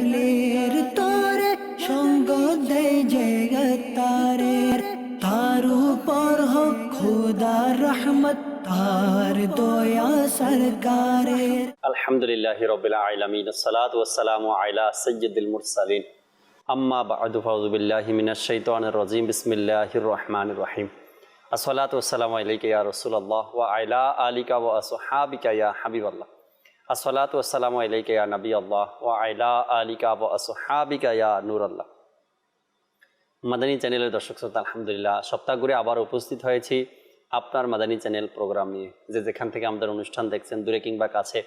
দিলের তোরে সঙ্গ দে জগতারের তার উপর হোক খুদার রহমত তার দয়া সরকারের। আলহামদুলিল্লাহি রাব্বিল আলামিন, আসসালাতু ওয়াসসালামু আলা সাইয়্যিদিল মুরসালিন, আম্মা বা'দু, ফাউযু বিল্লাহি মিনাশ শাইতানির রাজীম, বিসমিল্লাহির রহমানির রহিম। আসসালাতু ওয়াসসালামু আলাইকা ইয়া রাসূলুল্লাহ ওয়া আলা আলিকা ওয়া আসহাবিকা ইয়া হাবিবাল্লাহ। আসসালাতু ওয়াসসালামু আলাইকা ইয়া নবিয়াল্লাহ ওয়া আলা আলিকা ওয়া আসহাবিকা ইয়া নূরাল্লাহ। মাদানী চ্যানেলের দর্শক শ্রোতা, আলহামদুলিল্লাহ সপ্তাহ ঘুরে আবার উপস্থিত হয়েছি আপনার মাদানী চ্যানেল প্রোগ্রাম নিয়ে। যেখান থেকে আমাদের অনুষ্ঠান দেখছেন, দূরে কিংবা কাছে,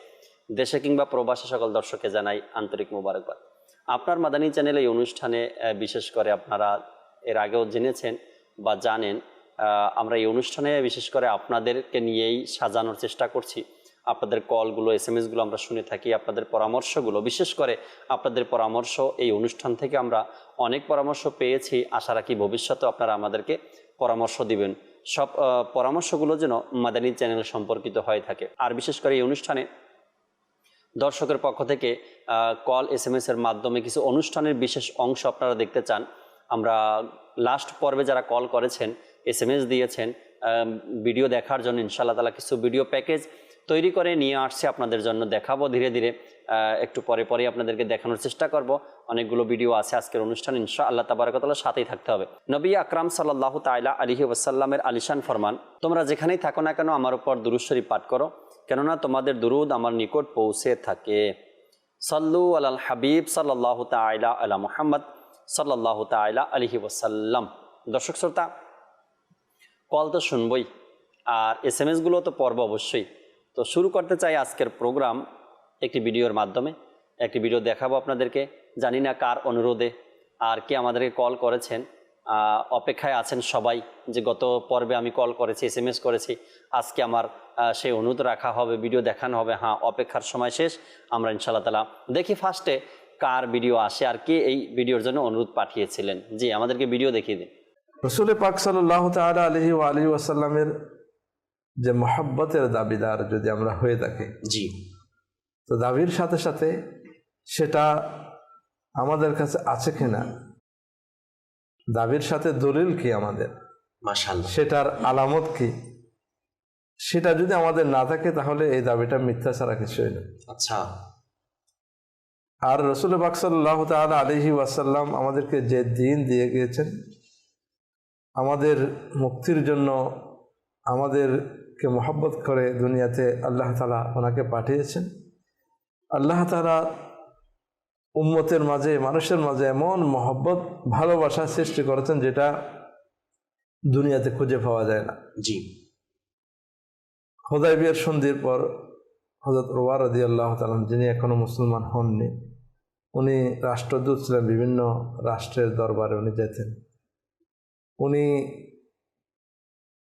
দেশে কিংবা প্রবাসী, সকল দর্শককে জানাই আন্তরিক মোবারকবাদ। আপনার মাদানী চ্যানেল এই অনুষ্ঠানে বিশেষ করে আপনারা এর আগেও জেনেছেন বা জানেন, আমরা এই অনুষ্ঠানে বিশেষ করে আপনাদেরকে নিয়েই সাজানোর চেষ্টা করছি। আপনাদের কলগুলো, SMS-গুলো আমরা শুনে থাকি, আপনাদের পরামর্শগুলো, বিশেষ করে আপনাদের পরামর্শ এই অনুষ্ঠান থেকে আমরা অনেক পরামর্শ পেয়েছি। আশা রাখি ভবিষ্যতেও আপনারা আমাদেরকে পরামর্শ দিবেন। সব পরামর্শগুলো যেন মাদানী চ্যানেল সম্পর্কিত হয়ে থাকে। আর বিশেষ করে এই অনুষ্ঠানে দর্শকের পক্ষ থেকে কল, SMS-এর মাধ্যমে কিছু অনুষ্ঠানের বিশেষ অংশ আপনারা দেখতে চান। আমরা লাস্ট পর্বে যারা কল করেছেন, SMS দিয়েছেন ভিডিও দেখার জন্য, ইনশাআল্লাহ তাআলা কিছু ভিডিও প্যাকেজ তৈরি করে নিয়ে আসছে আপনাদের জন্য। দেখাবো ধীরে ধীরে, একটু পরে পরে আপনাদেরকে দেখানোর চেষ্টা করব। অনেকগুলো ভিডিও আছে আজকের অনুষ্ঠান, ইনশাআল্লাহ তাবারাক ওয়া তাআলা সাথেই থাকতে হবে। নবী আকরাম সাল্লাল্লাহু তাআলা আলাইহি ওয়াসাল্লামের আলিশান ফরমান, তোমরা যেখানেই থাকো না কেন আমার উপর দুরূদ শরীফ পাঠ করো, কেননা তোমাদের দুরূদ আমার নিকট পৌঁছে থাকে। সাল্লু আলাল হাবিব সাল্লাল্লাহু তাআলা আলা মুহাম্মদ সাল্লাল্লাহু তাআলা আলাইহি ওয়াসাল্লাম। দর্শক শ্রোতা, কল তো শুনবই, আর SMS-গুলো তো পড়ব অবশ্যই। তো শুরু করতে চাই আজকের প্রোগ্রাম একটি ভিডিওর মাধ্যমে। একটি ভিডিও দেখাবো আপনাদেরকে। জানি না কার অনুরোধে আর কে আমাদেরকে কল করেছেন, অপেক্ষায় আছেন সবাই যে গত পর্বে আমি কল করেছি, SMS করেছি, আজকে আমার সেই অনুরোধ রাখা হবে, ভিডিও দেখানো হবে। হ্যাঁ, অপেক্ষার সময় শেষ। আমরা ইনশাআল্লাহ তাআলা দেখি ফার্স্টে কার ভিডিও আসে আর কে এই ভিডিওর জন্য অনুরোধ পাঠিয়েছিলেন। জি, আমাদেরকে ভিডিও দেখিয়ে দিন। রাসূল পাক সাল্লাল্লাহু তাআলা আলাইহি ওয়া আলিহি ওয়াসাল্লামের যে মহব্বতের দাবিদার যদি আমরা হয়ে থাকি, জি, তো দাবির সাথে সাথে সেটা আমাদের কাছে আছে কিনা, দাবির সাথে দলিল কি আমাদের, মাশাআল্লাহ, সেটার আলামত কি, সেটা যদি আমাদের না থাকে তাহলে এই দাবিটা মিথ্যা ছাড়া কিছুই না। আচ্ছা। আর রাসূল পাক সাল্লাল্লাহু তাআলা আলাইহি ওয়াসাল্লাম আমাদেরকে যে দ্বীন দিয়ে গিয়েছেন, আমাদের মুক্তির জন্য, আমাদেরকে মহব্বত করে দুনিয়াতে আল্লাহ তাআলা ওনাকে পাঠিয়েছেন। আল্লাহ তাআলা উম্মতের মাঝে, মানুষের মাঝে এমন মহব্বত, ভালোবাসা সৃষ্টি করেছেন যেটা দুনিয়াতে খুঁজে পাওয়া যায় না। জি। হুদায়বিয়ার সন্ধির পর হযরত উমর রাদিয়াল্লাহু তাআলা, যিনি এখনো মুসলমান হননি, উনি রাষ্ট্রদূত ছিলেন, বিভিন্ন রাষ্ট্রের দরবারে উনি যেতেন। উনি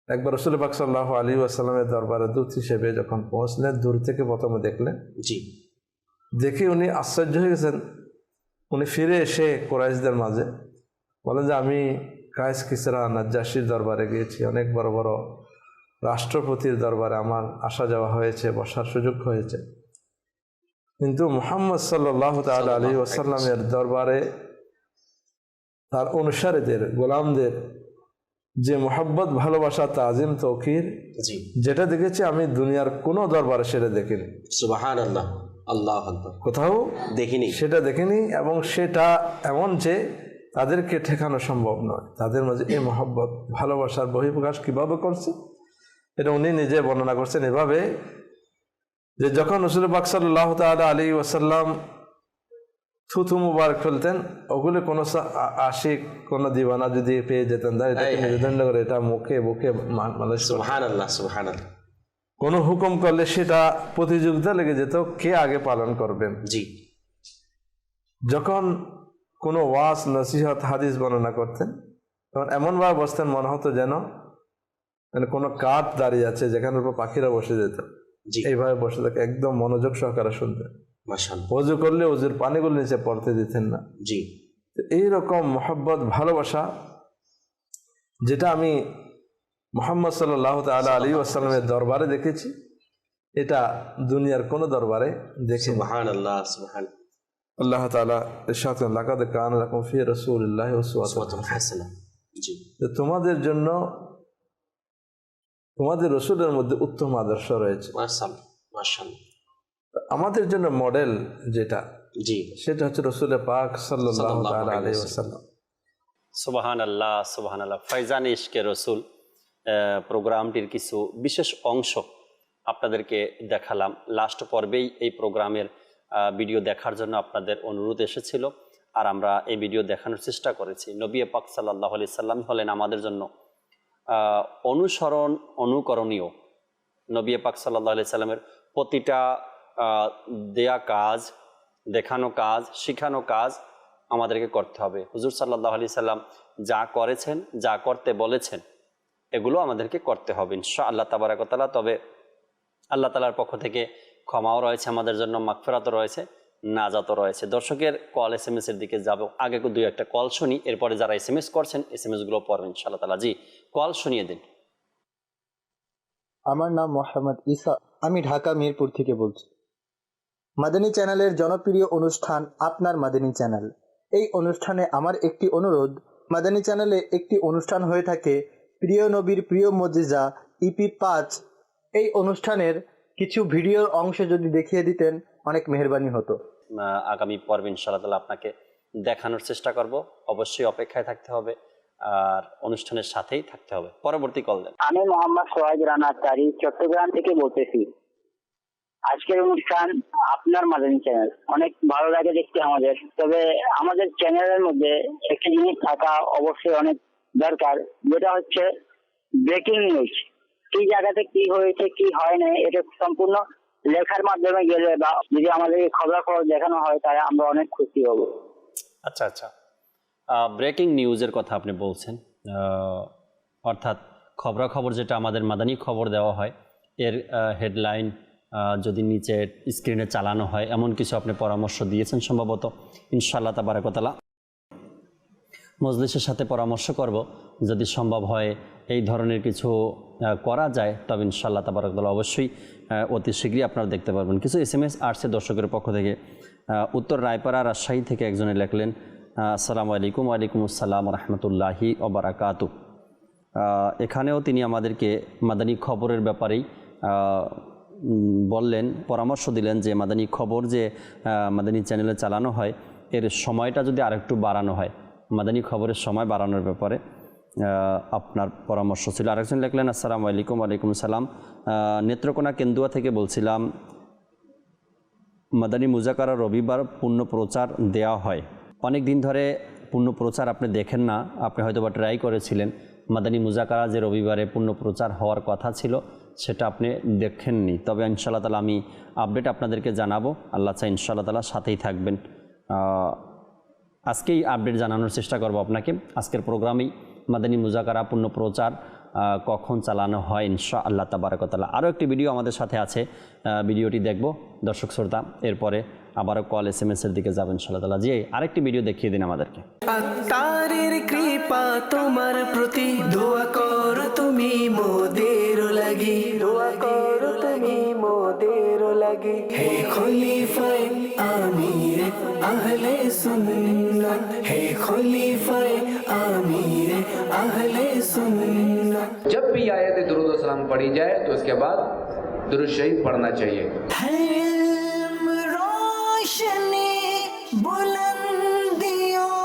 একবার রাসূল পাক সাল্লাল্লাহু আলাইহি ওয়াসাল্লামের দরবারে দূত হিসেবে যখন পৌঁছলেন, দূর থেকে প্রথমে দেখলেন। জি। দেখে উনি আশ্চর্য হয়ে গেছেন। উনি ফিরে এসে কুরাইশদের মাঝে বলেন যে আমি কায়েস, কিসরা, নাজ্জাশির দরবারে গিয়েছি, অনেক বড় বড় রাষ্ট্রপতির দরবারে আমার আসা যাওয়া হয়েছে, বসার সুযোগ হয়েছে, কিন্তু মুহাম্মদ সাল্লাল্লাহু তাআলা আলাইহি ওয়াসাল্লামের দরবারে তার অনুসারীদের, গোলামদের যে মহব্বত, ভালোবাসা, তাজিম, তৌকির, যেটা দেখেছি আমি দুনিয়ার কোনো দরবারে সেটা দেখিনি। সুবহানাল্লাহ, আল্লাহু আকবার, কোথাও দেখিনি, সেটা দেখিনি। এবং সেটা এমন যে তাদেরকে ঠেকানো সম্ভব নয়। তাদের মাঝে এই মহব্বত, ভালোবাসার বহিঃপ্রকাশ কিভাবে করছে এটা উনি নিজে বর্ণনা করছেন এভাবে যে যখন রাসূল পাক সাল্লাল্লাহু তাআলা আলাইহি ওয়াসাল্লাম থুথু মুবারক ফেলতেন, ওগুলো কোনো আশিক, কোনো দিওয়ানা যদি পেয়ে যেতেন, এটাকে নিবেদন করে এটা মুখে বুকে মানে সুবহানাল্লাহ, সুবহানাল্লাহ, কোনো হুকুম করলে সেটা প্রতিযোগিতা লেগে যেত কে আগে পালন করবেন। জি। যখন কোনো ওয়াজ, নসিহত, হাদিস বর্ণনা করতেন, তখন এমনভাবে বসতেন মনে হতো যেন মানে কোনো কাঠ দাঁড়িয়ে আছে যেখানের উপর পাখিরা বসে যেত, এইভাবে বসে থাকে, একদম মনোযোগ সহকারে শুনতেন। ওযু করলে ওযুর পানিগুলো নিচে পড়তে দিতেন না। জি। এইরকম মহব্বত, ভালোবাসা যেটা আমি মুহাম্মদ সাল্লাল্লাহু তাআলা আলাইহি ওয়াসাল্লামের দরবারে দেখেছি, এটা দুনিয়ার কোনো দরবারে দেখিনি। সুবহানাল্লাহ, সুবহানাল্লাহ। আল্লাহ তাআলা ইরশাদ করেন, লাকাদ কানা লাকুম ফি রাসূলিল্লাহি উসওয়াতুন হাসানাহ। জি, যে তোমাদের জন্য তোমাদের রসুলের মধ্যে উত্তম আদর্শ রয়েছে। মাশাআল্লাহ, মাশাআল্লাহ। আমাদের জন্য মডেল যেটা, জি, সেটা হচ্ছে রসুল পাক সাল্লাল্লাহু তাআলা আলাইহি ওয়াসাল্লাম। সুবহানাল্লাহ, সুবহানাল্লাহ। ফাইজান ইশকে রসুল প্রোগ্রামটির কিছু বিশেষ অংশ আপনাদেরকে দেখালাম। লাস্ট পর্বেই এই প্রোগ্রামের ভিডিও দেখার জন্য আপনাদের অনুরোধ এসেছিল, আর আমরা এই ভিডিও দেখানোর চেষ্টা করেছি। নবী পাক সাল্লাল্লাহু আলাইহি সাল্লাম হলেন আমাদের জন্য অনুসরণ, অনুকরণীয়। নবী পাক সাল্লাল্লাহু আলাইহি সাল্লামের প্রতিটা দেয়া কাজ, দেখানো কাজ, শিখানো কাজ আমাদেরকে করতে হবে। হুজুর সাল্লাল্লাহু আলাইহি সাল্লাম যা করেছেন, যা করতে বলেছেন, এগুলো আমাদেরকে করতে হবে ইনশাআল্লাহ তাবারাক ওয়া তাআলা। তবে আল্লাহ তাআলার পক্ষ থেকে ক্ষমাও রয়েছে আমাদের জন্য, মাগফিরাতও রয়েছে, নাজাতও রয়েছে। দর্শকের কল SMS এর দিকে যাব। আগে দুই একটা কল শুনি, এরপরে যারা SMS করছেন SMS গুলো পড়বেন ইনশাআল্লাহ তাআলা। জি, কল শুনিয়ে দিন। আমার নাম মোহাম্মদ ঈসা, আমি ঢাকা মিরপুর থেকে বলছি। মাদানী চ্যানেলের জনপ্রিয় অনুষ্ঠান আপনার মাদানী চ্যানেল। এই অনুষ্ঠানে আমার একটি অনুরোধ, মাদানী চ্যানেলে একটি অনুষ্ঠান হয়ে থাকে প্রিয় নবীর প্রিয় মুজিজা EP 5। এই অনুষ্ঠানের কিছু ভিডিওর অংশ যদি দেখিয়ে দিতেন অনেক মেহেরবানি হতো। আগামী পর্বে ইনশাআল্লাহ তাআলা আপনাকে দেখানোর চেষ্টা করব। অবশ্যই অপেক্ষায় থাকতে হবে আর অনুষ্ঠানের সাথেই থাকতে হবে। পরবর্তী কল দেন। আমি মোহাম্মদ সোহাগ রানা আক্তারি চট্টগ্রাম থেকে বলতেছি। আজকের অনুষ্ঠান আপনার মাদানী চ্যানেল অনেক ভালো লাগে দেখতে আমাদের। তবে আমাদের চ্যানেলের মধ্যে একটা জিনিস থাকা অবশ্যই অনেক দরকার, যেটা হচ্ছে ব্রেকিং নিউজ। কি জায়গাতে কি হয়েছে, কি হয় না, এটা সম্পূর্ণ লেখার মাধ্যমে গেলে বা যদি আমাদেরকে খবরাখবর দেখানো হয় তাহলে আমরা অনেক খুশি হব। আচ্ছা আচ্ছা, ব্রেকিং নিউজের কথা আপনি বলছেন, অর্থাৎ খবরাখবর যেটা আমাদের মাদানী খবর দেওয়া হয়, এর হেডলাইন যদি নিচে স্ক্রিনে চালানো হয়, এমন কিছু আপনি পরামর্শ দিয়েছেন সম্ভবত। ইনশাআল্লাহ তাবারাক ওয়া তাআলা মজলিসের সাথে পরামর্শ করব, যদি সম্ভব হয় এই ধরনের কিছু করা যায়, তবে ইনশাআল্লাহ তাবারাক ওয়া তাআলা অবশ্যই অতি শীঘ্রই আপনারা দেখতে পারবেন। কিছু SMS আসছে দর্শকের পক্ষ থেকে। উত্তর রায়পাড়া রাজশাহী থেকে একজনে লেখলেন, আসসালামু আলাইকুম। ওয়ালাইকুম আসসালাম রহমতুল্লাহি ওয়া বারাকাতুহু। এখানেও তিনি আমাদেরকে মাদানী খবরের ব্যাপারেই বললেন, পরামর্শ দিলেন যে মাদানী খবর যে মাদানী চ্যানেলে চালানো হয়, এর সময়টা যদি আরেকটু বাড়ানো হয়, মাদানী খবরের সময় বাড়ানোর ব্যাপারে আপনার পরামর্শ ছিল। আরেকজন লিখলেন, আসসালামু আলাইকুম। ওয়ালাইকুম সালাম, নেত্রকোনা কেন্দুয়া থেকে বলছিলাম, মাদানী মুজাকারা রবিবার পূর্ণ প্রচার দেওয়া হয়। অনেক দিন ধরে পূর্ণ প্রচার আপনি দেখেন না, আপনি হয়তো বা ট্রাই করেছিলেন। মাদানী মুজাকারা যে রবিবারে পূর্ণ প্রচার হওয়ার কথা ছিল সেটা আপনি দেখেননি। তবে ইনশাআল্লাহ তাআলা আমি আপডেট আপনাদেরকে জানাবো, আল্লাহ চাই ইনশাআল্লাহ তাআলা সাথেই থাকবেন। আজকেই আপডেট জানানোর চেষ্টা করব আপনাকে। আজকের প্রোগ্রামেই মাদানী মুজাকারা পূর্ণ প্রচার কখন চালানো হয় ইনশাআল্লাহ তাবারাক ওয়া তাআলা। আরও একটি ভিডিও আমাদের সাথে আছে, ভিডিওটি দেখব দর্শক শ্রোতা, এরপরে আবারও কল SMS এর দিকে যাবেন ইনশাআল্লাহ তাআলা। জি, আরেকটি ভিডিও দেখিয়ে দিন আমাদেরকে। আত্মারের কৃপা তোমার প্রতি, দোয়া করো তুমি মোদের লাগি, দোয়া করো তুমি মোদের লাগি। হে খলিফায়ে আমির আহলে সুন্নাত, হে খলিফায়ে আমির আহলে সুন্নাত। जब भी आयत दुरूद व सलाम पढ़ी जाए तो उसके बाद दुरूद शरीफ पढ़ना चाहिए। रोशनी बुलंदियों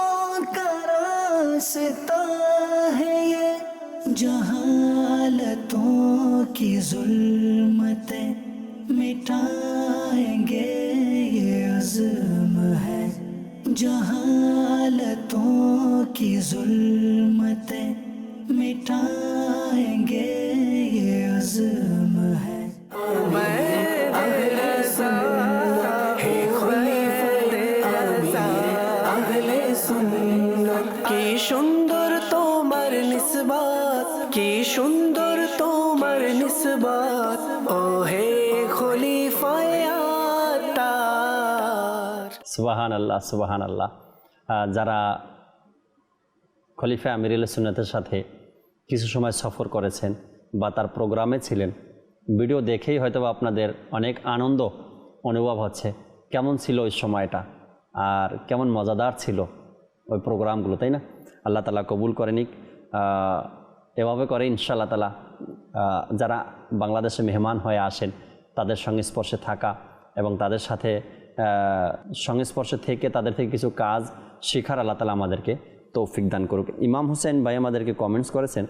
का रास्ता है ये, जहालतों की जुल्मतें मिटाएंगे ये अज़्म है, जहालतों की जुल्मतें मिटाएंगे ये अज़्म है। কি সুন্দর তোমার নিসবাত, কি সুন্দর তোমার নিসবাত, ও হে খলিফায়ে আতার। সুবহানাল্লাহ, সুবহানাল্লাহ। যারা খলিফা আমিরুল সুন্নাতের সাথে কিছু সময় সফর করেছেন বা তার প্রোগ্রামে ছিলেন, ভিডিও দেখেই হয়তো আপনাদের অনেক আনন্দ অনুভব হচ্ছে। কেমন ছিল ওই সময়টা? আর কেমন মজাদার ছিল ওই প্রোগ্রামগুলো, তাই না? আল্লাহ তাআলা কবুল করে নিক। এভাবে করে ইনশাআল্লাহ তাআলা যারা বাংলাদেশে মেহমান হয়ে আসেন তাদের সংস্পর্শে থাকা এবং তাদের সাথে সংস্পর্শে থেকে তাদের থেকে কিছু কাজ শেখার আল্লাহ তাআলা আমাদেরকে তৌফিক দান করুক। ইমাম হোসেন ভাই আমাদেরকে কমেন্টস করেছেন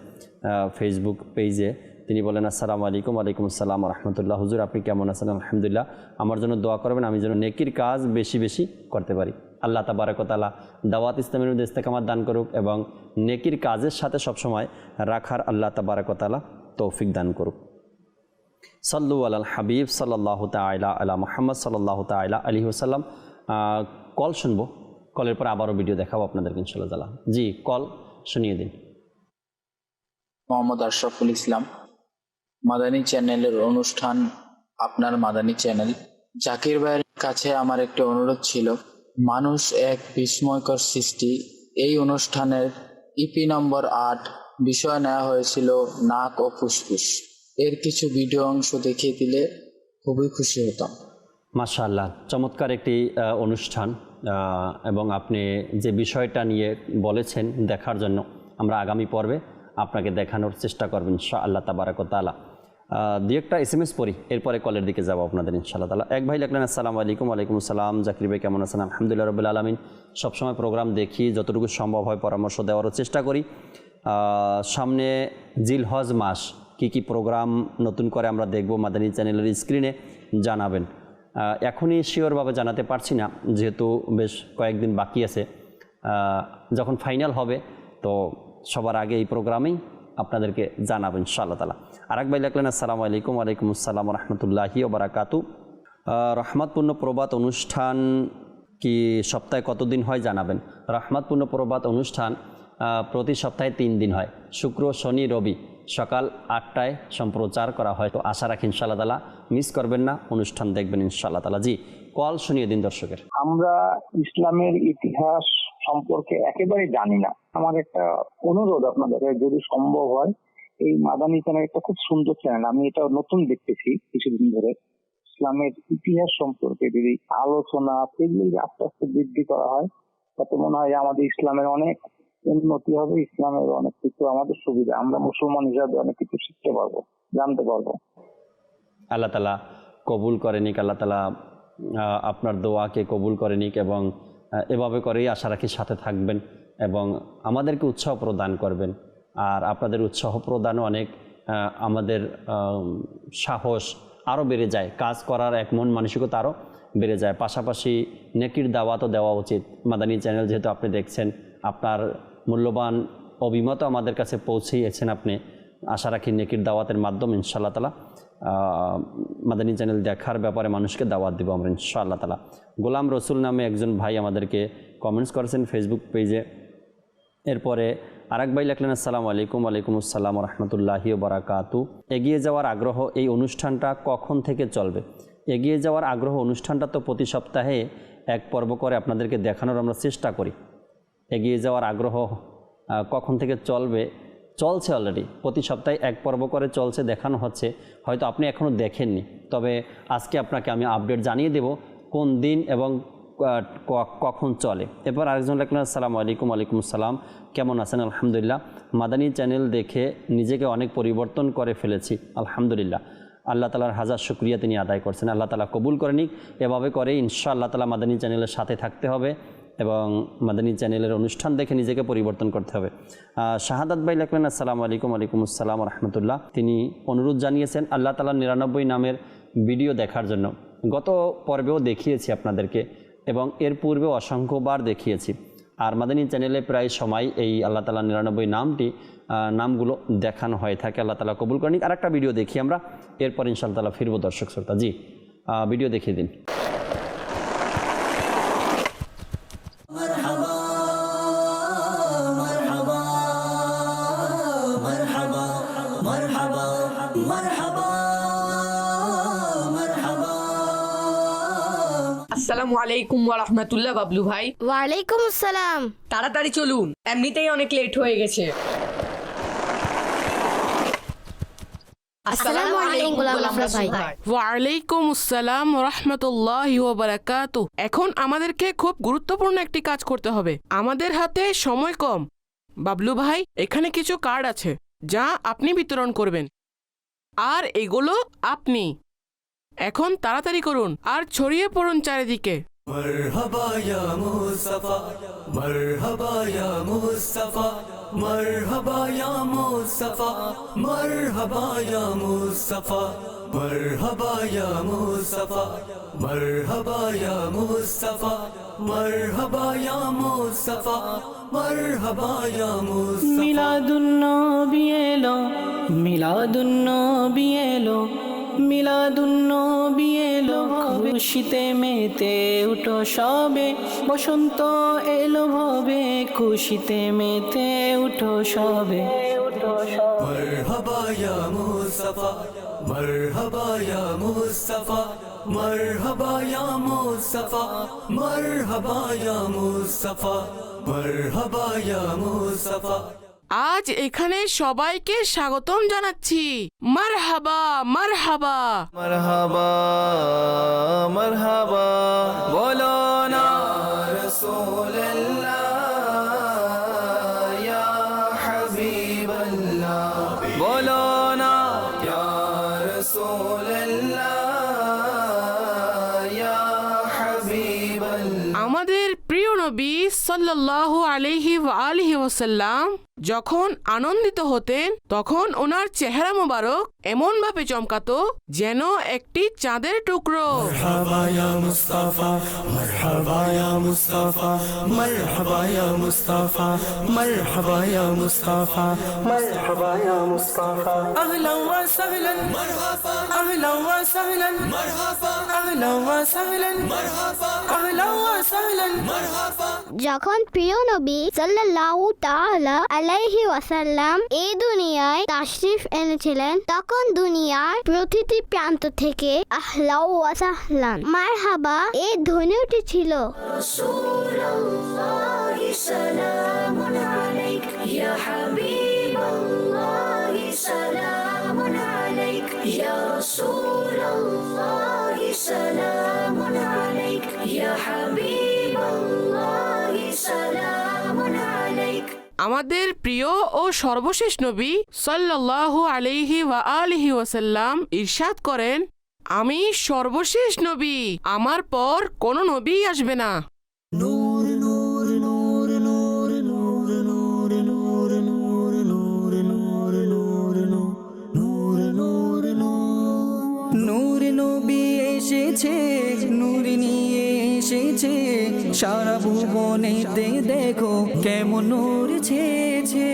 ফেসবুক পেজে, তিনি বলেন আসসালামু আলাইকুম। ওয়ালাইকুম আসসালাম রহমতুল্লাহ। হুজুর আপনি কেমন আছেন? আলহামদুলিল্লাহ। আমার জন্য দোয়া করবেন, আমি যেন নেকির কাজ বেশি বেশি করতে পারি। আল্লাহ তাবারক ওয়া তাআলা দাওয়াত ইসলামের মধ্যে ইস্তেকামাত দান করুক এবং নেকির কাজের সাথে সবসময় রাখার আল্লাহ তাবারক ওয়া তাআলা তৌফিক দান করুক। সাল্লু আলাল হাবিব সাল্লাল্লাহু তাআলা আলা মুহাম্মদ সাল্লাল্লাহু তাআলা আলাইহি ওয়াসাল্লাম। কল শুনবো, কলের পর আবারও ভিডিও দেখাবো আপনাদেরকে ইনশাআল্লাহ তাআলা। জি, কল শুনিয়ে দিন। মোহাম্মদ আশরাফুল ইসলাম, মাদানী চ্যানেলের অনুষ্ঠান আপনার মাদানী চ্যানেল। জাকির ভাইয়ের কাছে আমার একটি অনুরোধ ছিল, মানুষ এক বিস্ময়কর সৃষ্টি। এই অনুষ্ঠানের ইপি নম্বর 8 বিষয় নেওয়া হয়েছিল নাক ও ফুসফুস। এর কিছু ভিডিও অংশ দেখিয়ে দিলে খুবই খুশি হতাম। মাশাআল্লাহ, চমৎকার একটি অনুষ্ঠান এবং আপনি যে বিষয়টা নিয়ে বলেছেন দেখার জন্য আমরা আগামী পর্বে আপনাকে দেখানোর চেষ্টা করবেন ইনশাআল্লাহ তাবারাক ওয়া তাআলা। দুই একটা SMS পড়ি, এরপরে কলের দিকে যাবো আপনাদের ইনশাআল্লাহ তাআলা। এক ভাই লিখলেন আসসালামু আলাইকুম। ওয়ালাইকুম আসসালাম। জাকির ভাই কেমন আছেন? আলহামদুলিল্লাহ রাব্বিল আলামিন। সবসময় প্রোগ্রাম দেখি, যতটুকু সম্ভব হয় পরামর্শ দেওয়ারও চেষ্টা করি। সামনে জিলহজ মাস, কি প্রোগ্রাম নতুন করে আমরা দেখব মাদানী চ্যানেলের স্ক্রিনে জানাবেন। এখনই শিওরভাবে জানাতে পারছি না, যেহেতু বেশ কয়েকদিন বাকি আছে। যখন ফাইনাল হবে তো সবার আগে এই প্রোগ্রামেই আপনাদেরকে জানাবেন ইনশাআল্লাহ তাআলা। আরেক ভাই লিখলেন আসসালামু আলাইকুম। ওয়ালাইকুম আসসালাম রহমতুল্লাহি ওয়া বারাকাতু। রহমতপূর্ণ প্রভাত অনুষ্ঠান কি সপ্তাহে কতদিন হয় জানাবেন? রহমতপূর্ণ প্রভাত অনুষ্ঠান প্রতি সপ্তাহে 3 দিন হয়, শুক্র, শনি, রবি সকাল 8টায় সম্প্রচার করা হয়। তো আশা রাখি ইনশাআল্লাহ তাআলা মিস করবেন না, অনুষ্ঠান দেখবেন ইনশাআল্লাহ তাআলা। জি, কল শুনিয়ে দিন দর্শকের। আমরা ইসলামের ইতিহাস সম্পর্কে একেবারে জানি না। আমার একটা অনুরোধ আপনাদের, যদি সম্ভব হয় এই মাদানী চ্যানেল একটা খুব সুন্দর চ্যানেল, আমি এটা নতুন দেখতেছি কিছুদিন ধরে। ইসলামের ইতিহাস সম্পর্কে যদি আলোচনা এগুলি আস্তে আস্তে বৃদ্ধি করা হয় তাতে মনে হয় আমাদের ইসলামের অনেক উন্নতি হবে, ইসলামের অনেক কিছু আমাদের সুবিধা, আমরা মুসলমান হিসাবে অনেক কিছু শিখতে পারবো, জানতে পারবো। আল্লাহ তাআলা কবুল করে নিক, আল্লাহ তাআলা আপনার দোয়াকে কবুল করে নিক এবং এভাবে করেই আশা রাখি সাথে থাকবেন এবং আমাদেরকে উৎসাহ প্রদান করবেন। আর আপনাদের উৎসাহ প্রদানও অনেক আমাদের সাহস আরও বেড়ে যায়, কাজ করার এক মন মানসিকতা আরও বেড়ে যায়। পাশাপাশি নেকির দাওয়াতও দেওয়া উচিত। মাদানী চ্যানেল যেহেতু আপনি দেখছেন, আপনার মূল্যবান অভিমত আমাদের কাছে পৌঁছিয়েছেন আপনি। আশা রাখি নেকির দাওয়াতের মাধ্যমে ইনশাআল্লাহ তাআলা মাদানী চ্যানেল দেখার ব্যাপারে মানুষকে দাওয়াত দেব আমরা ইনশাআল্লাহ তাআলা। গোলাম রসুল নামে একজন ভাই আমাদেরকে কমেন্টস করেছেন ফেসবুক পেজে। এরপরে আরেক ভাই লিখলেন আসসালামু আলাইকুম। ওয়ালাইকুম আসসালাম রহমতুল্লাহি ওয়া বারাকাতু। এগিয়ে যাওয়ার আগ্রহ, এই অনুষ্ঠানটা কখন থেকে চলবে? এগিয়ে যাওয়ার আগ্রহ অনুষ্ঠানটা তো প্রতি সপ্তাহে এক পর্ব করে আপনাদেরকে দেখানোর আমরা চেষ্টা করি। এগিয়ে যাওয়ার আগ্রহ কখন থেকে চলবে? চলছে অলরেডি, প্রতি সপ্তাহে এক পর্ব করে চলছে, দেখানো হচ্ছে। হয়তো আপনি এখনও দেখেননি, তবে আজকে আপনাকে আমি আপডেট জানিয়ে দেব কোন দিন এবং কখন চলে। এরপর আরেকজন লিখলেন আসসালামু আলাইকুম। ওয়ালাইকুম আসসালাম। কেমন আছেন? আলহামদুলিল্লাহ। মাদানী চ্যানেল দেখে নিজেকে অনেক পরিবর্তন করে ফেলেছি, আলহামদুলিল্লাহ। আল্লাহ তাআলার হাজার শুকরিয়া তিনি আদায় করছেন। আল্লাহ তাআলা কবুল করে নিক। এভাবে করে ইনশাআল্লাহ তাআলা মাদানী চ্যানেলের সাথে থাকতে হবে এবং মাদানী চ্যানেলের অনুষ্ঠান দেখে নিজেকে পরিবর্তন করতে হবে। শাহাদাত ভাই লিখলেন আসসালামু আলাইকুম। ওয়ালাইকুম আসসালাম রহমতুল্লাহ। তিনি অনুরোধ জানিয়েছেন আল্লাহ তাআলার 99 নামের ভিডিও দেখার জন্য। গত পর্বেও দেখিয়েছি আপনাদেরকে এবং এর পূর্বেও অসংখ্যবার দেখিয়েছি। আর মাদানী চ্যানেলে প্রায় সময় এই আল্লাহ তাআলার 99 নামগুলো দেখানো হয়ে থাকে। আল্লাহ তাআলা কবুল করেন। আর একটা ভিডিও দেখি আমরা, এরপর ইনশাআল্লাহ তাআলা ফিরবো দর্শক শ্রোতা। জি, ভিডিও দেখিয়ে দিন। আসসালামু আলাইকুম ওয়া রাহমাতুল্লাহ। বাবলু ভাই, ওয়ালাইকুম আসসালাম। তাড়াতাড়ি চলুন, এমনিতেই অনেক লেট হয়ে গেছে। আসসালামু আলাইকুম গোলাম আফরোজ ভাই। ওয়ালাইকুম আসসালাম রহমতুল্লাহি ওয়া বারাকাতুহু। এখন আমাদেরকে খুব গুরুত্বপূর্ণ একটি কাজ করতে হবে। আমাদের হাতে সময় কম। বাবলু ভাই, এখানে কিছু কার্ড আছে যা আপনি বিতরণ করবেন, আর এগুলো আপনি এখন তাড়াতাড়ি করুন আর ছড়িয়ে পড়ুন চারিদিকে। مرحبا يا مصطفى مرحبا يا مصطفى مرحبا يا مصطفى مرحبا يا مصطفى مرحبا يا مصطفى مرحبا يا مصطفى مرحبا يا مصطفى مرحبا يا مصطفى ميلاد النبي এলো মিলাদুন নবী এলো মিলাদুন নবী এলো খুশিতে মেতে উঠো সবে বসন্ত এলো ভবে খুশিতে মেতে উঠো সবে মারহাবা ইয়া মুস্তাফা মারহাবা ইয়া মুস্তাফা মারহাবা ইয়া মুস্তাফা মারহাবা ইয়া মুস্তাফা মারহাবা ইয়া মুস্তাফা। আজ এখানে সবাইকে স্বাগতম জানাচ্ছি। মারহাবা মারহাবা মারহাবা মারহাবা বলো না রাসূলুল্লাহ ইয়া হাবিবাল্লাহ বলো না ইয়া রাসূলুল্লাহ ইয়া হাবিবাল্লাহ। আমাদের প্রিয় নবী সাল্লাল্লাহু আলাইহি ওয়া আলিহি ওয়াসাল্লাম যখন আনন্দিত হতেন তখন ওনার চেহারা মোবারক এমন ভাবে চমকাতো যেন একটি চাঁদের টুকরো। মারহাবা ইয়া মুস্তাফা মারহাবা ইয়া মুস্তাফা মারহাবা ইয়া মুস্তাফা মারহাবা ইয়া মুস্তাফা মারহাবা ইয়া মুস্তাফা আহলান ওয়া সাহলান মারহাবা আহলান ওয়া সাহলান মারহাবা আহলান ওয়া সাহলান মারহাবা আহলান ওয়া সাহলান মারহাবা। যখন প্রিয় নবী সাল্লাল্লাহু তাআলা আলাইহি ওয়াসাল্লাম এই দুনিয়ায় তাশরিফ এনেছিলেন তখন দুনিয়ার প্রতিটি প্রান্ত থেকে আহলা ওয়া সাহলান মারহাবা এই ধ্বনি উঠেছিল। রাসূলুল্লাহি সালামুন আলাইক ইয়া হাবিবাল্লাহি সালামুন আলাইক ইয়া রাসূলুল্লাহি সালামুন আলাইক ইয়া হাবিবাল্লাহি সালামুন আলাইক। আমাদের প্রিয় ও সর্বশেষ নবী সাল্লাল্লাহু আলাইহি ওয়া আলিহি ওয়াসাল্লাম ইরশাদ করেন, আমি সর্বশেষ নবী, আমার পর কোনো নবী আসবে না। নূর নূর নূর নূর নূর নূর নূর নূর নূর নূর নূর নূর নূর নূর নবী এসেছে নূর নিয়ে এসেছে সারা ভুবনেতে দেখো কেমন নূর ছেয়েছে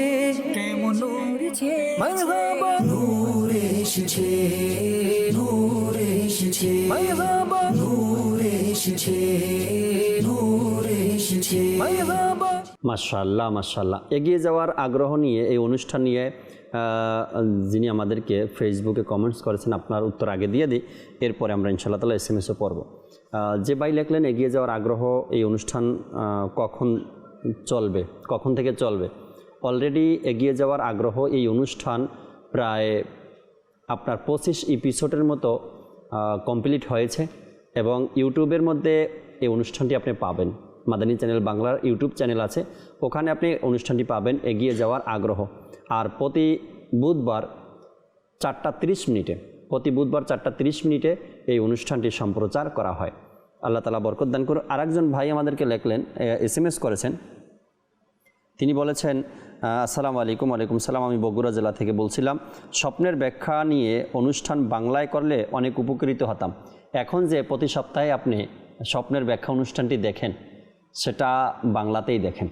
কেমন নূর ছেয়েছে। মারহাবা নূর এসেছে নূর এসেছে মারহাবা নূর এসেছে নূর এসেছে মারহাবা। মাশাআল্লাহ মাশাআল্লাহ। এগিয়ে যাওয়ার আগ্রহ নিয়ে এই অনুষ্ঠান নিয়ে যিনি আমাদেরকে ফেসবুকে কমেন্টস করেছেন আপনার উত্তর আগে দিয়ে দিই, এরপরে আমরা ইনশাআল্লাহ তাআলা এসএমএসও পড়ব। যে ভাই লেখলেন এগিয়ে যাওয়ার আগ্রহ, এই অনুষ্ঠান কখন চলবে, কখন থেকে চলবে? অলরেডি এগিয়ে যাওয়ার আগ্রহ এই অনুষ্ঠান প্রায় আপনার 25 এপিসোডের মতো কমপ্লিট হয়েছে এবং ইউটিউবের মধ্যে এই অনুষ্ঠানটি আপনি পাবেন। মাদানী চ্যানেল বাংলার ইউটিউব চ্যানেল আছে, ওখানে আপনি অনুষ্ঠানটি পাবেন এগিয়ে যাওয়ার আগ্রহ। আর প্রতি বুধবার 4:30 মিনিটে প্রতি বুধবার 4:30 মিনিটে এই অনুষ্ঠানটি সম্প্রচার করা হয়। আল্লাহ তাআলা বরকত দান করুন। আরেকজন ভাই আমাদেরকে লেখলেন, এসএমএস করেছেন, তিনি বলেছেন, আসসালামু আলাইকুম। ওয়ালাইকুম সালাম, আমি বগুড়া জেলা থেকে বলছিলাম, স্বপ্নের ব্যাখ্যা নিয়ে অনুষ্ঠান বাংলায় করলে অনেক উপকৃত হতাম। এখন যে প্রতি সপ্তাহে আপনি স্বপ্নের ব্যাখ্যা অনুষ্ঠানটি দেখেন সেটা বাংলাতেই দেখেন,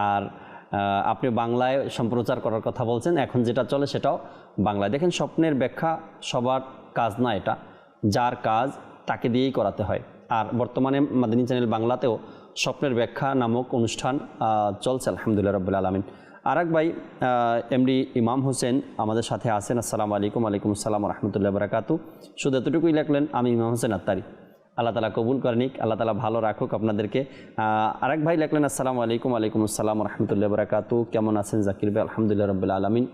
আর আপনি বাংলায় সম্প্রচার করার কথা বলছেন, এখন যেটা চলে সেটাও বাংলায় দেখেন। স্বপ্নের ব্যাখ্যা সবার কাজ না, এটা যার কাজ তাকে দিয়েই করাতে হয়। আর বর্তমানে মাদানী চ্যানেল বাংলাতেও স্বপ্নের ব্যাখ্যা নামক অনুষ্ঠান চলছে, আলহামদুলিল্লাহ রাব্বিল আলামিন। আরেক ভাই এমডি ইমাম হোসেন আমাদের সাথে আছেন, আসসালামু আলাইকুম। ওয়ালাইকুম আসসালাম রাহমাতুল্লাহি ওয়া বারাকাতুহু। শুধু এতটুকুই লেখলেন, আমি ইমাম হোসেন আত্তারি। আল্লাহ তাআলা কবুল করেনিক, আল্লাহ তাআলা ভালো রাখুক আপনাদেরকে। আরেক ভাই লেখলেন, আসসালামু আলাইকুম। ওয়ালাইকুম আসসালাম রাহমাতুল্লাহি ওয়া বারাকাতুহু। কেমন আছেন জাকির ভাই? আলহামদুলিল্লাহ রাব্বিল আলামিন।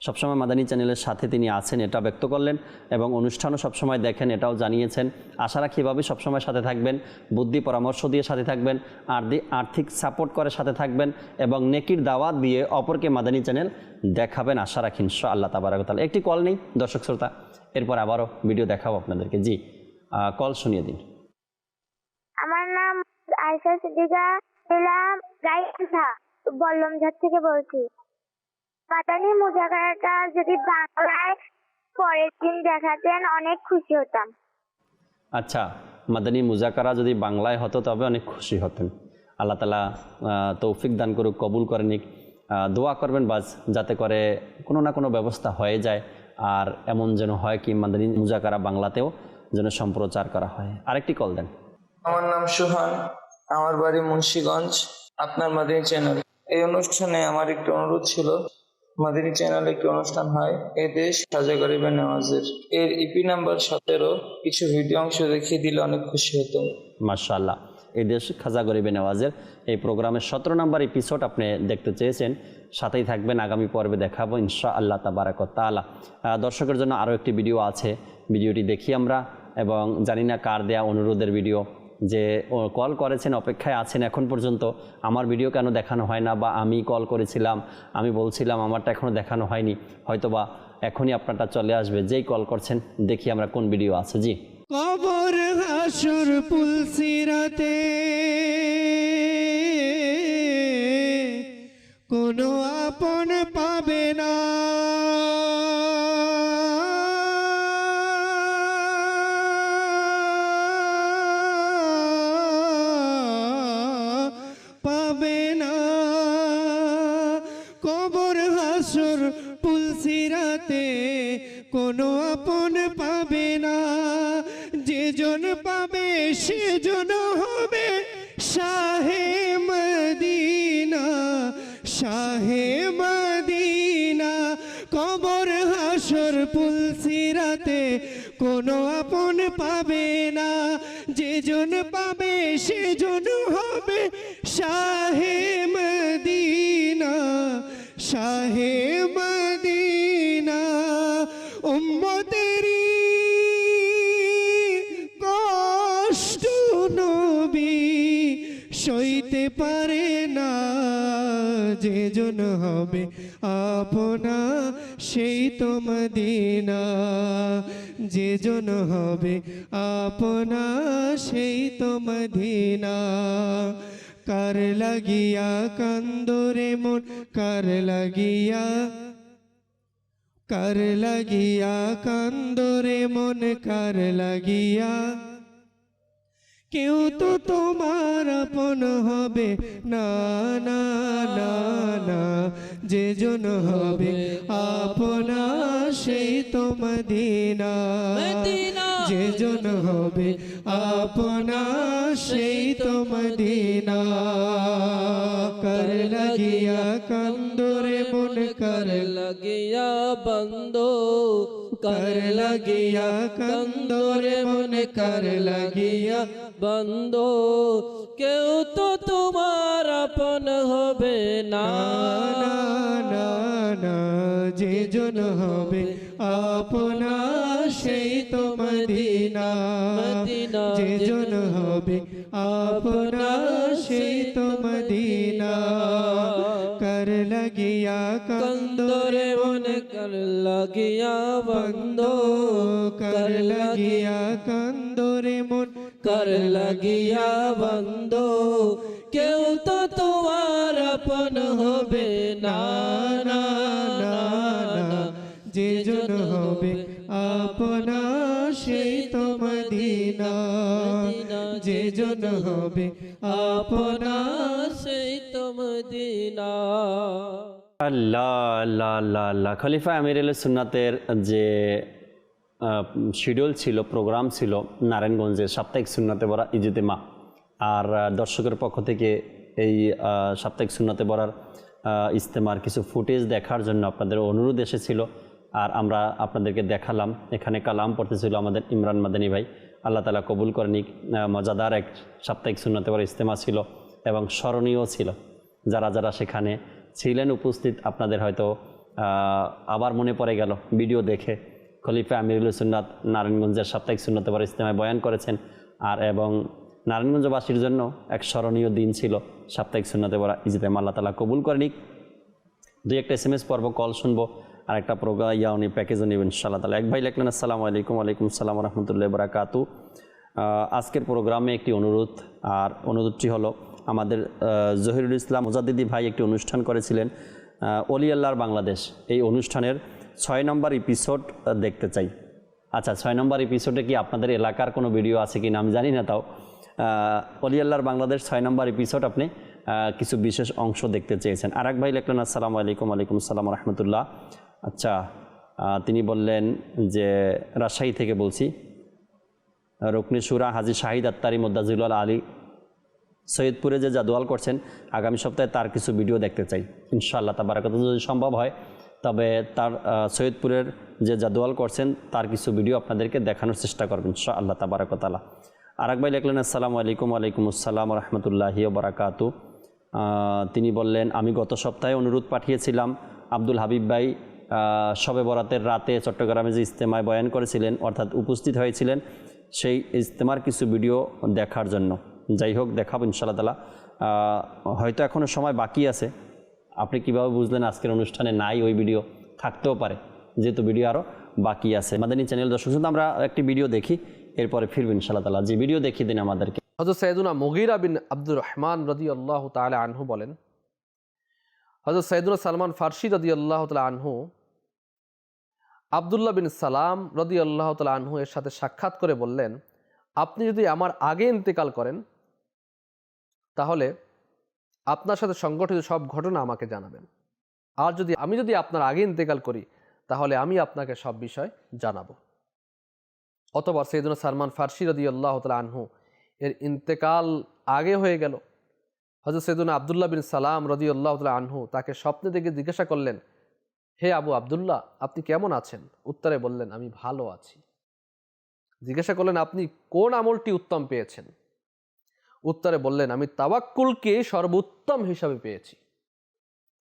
সবসময় মাদানী চ্যানেলের সাথে তিনি আছেন এটা ব্যক্ত করলেন এবং অনুষ্ঠানও সবসময় দেখেন এটাও জানিয়েছেন। আশা রাখি এভাবে সবসময় সাথে থাকবেন, বুদ্ধি পরামর্শ দিয়ে সাথে থাকবেন, আর্থিক সাপোর্ট করে সাথে থাকবেন এবং নেকির দাওয়াত দিয়ে অপরকে মাদানী চ্যানেল দেখাবেন আশা রাখি ইনশাআল্লাহ তাবারাক ওয়া তাআলা। একটি কল নেই দর্শক শ্রোতা, এরপর আবারও ভিডিও দেখাবো আপনাদেরকে। জি, কল শুনিয়ে দিন। আমার নাম আয়েশা সিদ্দিকা, গাইছা বল্লমঝাড় থেকে বলছি। মাদানী মুজাকারাটা যদি বাংলায় পরের দিন দেখাতেন অনেক খুশি হতাম। আচ্ছা, মাদানী মুজাকারা যদি বাংলায় হতো তবে অনেক খুশি হতেন। আল্লাহ তাআলা তৌফিক দান করুক, কবুল করে নিক। দোয়া করবেন বাস যাতে করে কোনো না কোনো ব্যবস্থা হয়ে যায়, আর এমন যেন হয় কি মাদানী মুজাকারা বাংলাতেও যেন সম্প্রচার করা হয়। আরেকটি কল দেন। আমার নাম সুহান, আমার বাড়ি মুন্সিগঞ্জ। আপনার মাদানী চ্যানেল, এই অনুষ্ঠানে আমার একটি অনুরোধ ছিল। মাদানী চ্যানেলে একটি অনুষ্ঠান হয় এই দেশ খাজা গরিবে নেওয়াজের, এর ইপি নাম্বার 17 কিছু ভিডিও অংশ দেখিয়ে দিলে অনেক খুশি হতো। মাশাআল্লাহ, এই দেশ খাজা গরিবে নেওয়াজের এই প্রোগ্রামের 17 নম্বর এপিসোড আপনি দেখতে চেয়েছেন, সাথেই থাকবেন, আগামী পর্বে দেখাবো ইনশাআল্লাহ তাবারাক ওয়া তাআলা। দর্শকের জন্য আরও একটি ভিডিও আছে, ভিডিওটি দেখি আমরা, এবং জানি না কার দেয়া অনুরোধের ভিডিও, যে কল করেছেন অপেক্ষায় আছেন এখন পর্যন্ত, আমার ভিডিও কেন দেখানো হয় না, বা আমি কল করেছিলাম আমি বলছিলাম আমারটা এখনও দেখানো হয়নি, হয়তোবা এখনই আপনারটা চলে আসবে। যেই কল করছেন দেখি আমরা কোন ভিডিও আছে। জি, কবর হাসর পুলসিরাতে কোনো আপন পাবে না, পাবে না। কবর হাসর পুলসিরাতে কোনো আপন পাবে না, যেজন পাবে সেজন হবে শাহে মদিনা, শাহে মদিনা। কবর হাসর পুলসিরাতে কোনো আপন পাবে না, যেজন পাবে সেজন হবে শাহে মদিনা, শাহে মদিনা। উম্মতেরি কষ্ট নবী সইতে পারে না, যেজন হবে আপনা সেই তো মদিনা, যেজন হবে আপনা সেই তো মদিনা। কার লাগিয়া কান্দরে মন, কার লাগিয়া, কার লাগিয়া কান্দরে মন, কার লাগিয়া। কেউ তো তোমার আপন হবে না, না না না, যেজন হবে আপনা সেই তো মদিনা, যেজন হবে আপনা সেই তো মদিনা। কর লাগিয়া কান্দরে মন, কর লাগিয়া বন্দো, কর লাগিয়া কান্দরে মন, কর লাগিয়া বন্দো। কেউ তো তোমার আপন হবে না, না না না, যেজন হবে আপনা সেই তো মদিনা, যেজন হবে আপনা সেই তো মদিনা। কর লাগিয়া কান্দরে মন, কর লাগিয়া বন্দো, কর লাগিয়া কান্দরে মন, কর লাগিয়া বন্দো। কেউ তো তোমার আপন হবে না, না না না, যেজন হবে আপনা সেই তো মদিনা, যেজন হবে আপনা সেই তো মদিনা। আল্লাহ আল্লাহ আল্লাহ আল্লাহ। খলিফা আমিরুল সুন্নাতের যে শিডিউল ছিল, প্রোগ্রাম ছিল নারায়ণগঞ্জে সাপ্তাহিক সুন্নাতে ভরা ইজতেমা, আর দর্শকের পক্ষ থেকে এই সাপ্তাহিক সুন্নাতে ভরার ইজতেমার কিছু ফুটেজ দেখার জন্য আপনাদের অনুরোধ এসেছিল, আর আমরা আপনাদেরকে দেখালাম। এখানে কালাম পড়তেছিল আমাদের ইমরান মাদানী ভাই, আল্লাহ তাআলা কবুল করে নিক। মজাদার এক সাপ্তাহিক সুন্নাতে ভরা ইজতেমা ছিল এবং স্মরণীয় ছিল। যারা যারা সেখানে ছিলেন উপস্থিত, আপনাদের হয়তো আবার মনে পড়ে গেল ভিডিও দেখে খলিফা আমিরুল সুন্নাত নারায়ণগঞ্জের সাপ্তাহিক সুন্নতে বড় ইজতেমায় বয়ান করেছেন, আর এবং নারায়ণগঞ্জবাসীর জন্য এক স্মরণীয় দিন ছিল সাপ্তাহিক সুন্নতে বড় ইজতেমা। আল্লাহ তাআলা কবুল করে নিক। দুই একটা SMS পর্ব, কল শুনবো, আর একটা প্রোগ্রাম উনি প্যাকেজও নেবেন ইনশাআল্লাহ তাআলা। এক ভাই লিখলেন, আসসালামু আলাইকুম। ওয়ালাইকুম আসসালাম ওয়া রাহমাতুল্লাহি ওয়া বারাকাতুহু। আজকের প্রোগ্রামে একটি অনুরোধ, আর অনুরোধটি হলো আমাদের জহিরুল ইসলাম মুজাদ্দিদি ভাই একটি অনুষ্ঠান করেছিলেন অলি আল্লাহর বাংলাদেশ, এই অনুষ্ঠানের 6 নম্বর এপিসোড দেখতে চাই। আচ্ছা, 6 নম্বর এপিসোডে কি আপনাদের এলাকার কোনো ভিডিও আছে কি না আমি জানি না, তাও অলি আল্লাহর বাংলাদেশ 6 নম্বর এপিসোড আপনি কিছু বিশেষ অংশ দেখতে চেয়েছেন। আর এক ভাই লিখলেন, আসসালামু আলাইকুম। ওয়ালাইকুম আসসালাম ওয়া রাহমাতুল্লাহ। আচ্ছা, তিনি বললেন যে রাজশাহী থেকে বলছি, রুকনি শুরা হাজী শাহিদ আত্তারি মোদ্দাজিউল আলী সৈয়দপুরে যে জাদুয়াল করছেন, আগামী সপ্তাহে তার কিছু ভিডিও দেখতে চাই ইনশাআল্লাহ তাবারাকাতুহু। যদি সম্ভব হয় তবে তার সৈয়দপুরের যে জাদুয়াল করছেন তার কিছু ভিডিও আপনাদেরকে দেখানোর চেষ্টা করবেন ইনশাআল্লাহ তাবারাকাতুহু তাআলা। আর এক ভাই লিখলেন, আসসালামু আলাইকুম। ওয়ালাইকুম আসসালাম ওয়া রাহমাতুল্লাহি ওয়া বারাকাতুহু। তিনি বললেন, আমি গত সপ্তাহে অনুরোধ পাঠিয়েছিলাম আব্দুল হাবিব ভাই শবে বরাতের রাতে চট্টগ্রামে যে ইজতেমায় বয়ান করেছিলেন, অর্থাৎ উপস্থিত হয়েছিলেন, সেই ইজতেমার কিছু ভিডিও দেখার জন্য। যাই হোক, দেখাবো ইনশাআল্লাহ তাআলা। হয়তো এখনও সময় বাকি আছে। আপনি কিভাবে বুঝলেন আজকের অনুষ্ঠানে নাই ওই ভিডিও? থাকতেও পারে, যেহেতু ভিডিও আরও বাকি আছে। মাদানী চ্যানেল দর্শক, শুধু আমরা একটি ভিডিও দেখি, এরপরে ফিরব ইনশাআল্লাহ তাআলা। যে ভিডিও দেখিয়ে দিন আমাদেরকে। হযরত সাইয়েদুনা মুগীরা বিন আব্দুর রহমান রাদিয়াল্লাহু তাআলা আনহু বলেন, হযরত সাইয়েদুনা সালমান ফারসি রাদিয়াল্লাহু তাআলা আনহু আব্দুল্লাহ বিন সালাম রাদিয়াল্লাহু তাআলা আনহু এর সাথে সাক্ষাৎ করে বললেন, আপনি যদি আমার আগে ইন্তেকাল করেন তাহলে আপনার সাথে সংঘটিত সব ঘটনা আমাকে জানাবেন, আর আমি যদি আপনার আগে ইন্তেকাল করি তাহলে আমি আপনাকে সব বিষয় জানাবো। অতঃপর সাইয়েদুনা সালমান ফারসি রাদিয়াল্লাহু তাআলা আনহু এর ইন্তেকাল আগে হয়ে গেল। হযরত সাইয়েদুনা আব্দুল্লাহ বিন সালাম রাদিয়াল্লাহু তাআলা আনহু তাকে স্বপ্নে দেখে জিজ্ঞাসা করলেন, হে আবু আব্দুল্লাহ, আপনি কেমন আছেন? উত্তরে বললেন, আমি ভালো আছি। জিজ্ঞাসা করলেন, আপনি কোন আমলটি উত্তম পেয়েছেন? উত্তরে বললেন, আমি তাওয়াক্কুলকে সর্বোত্তম হিসাবে পেয়েছি।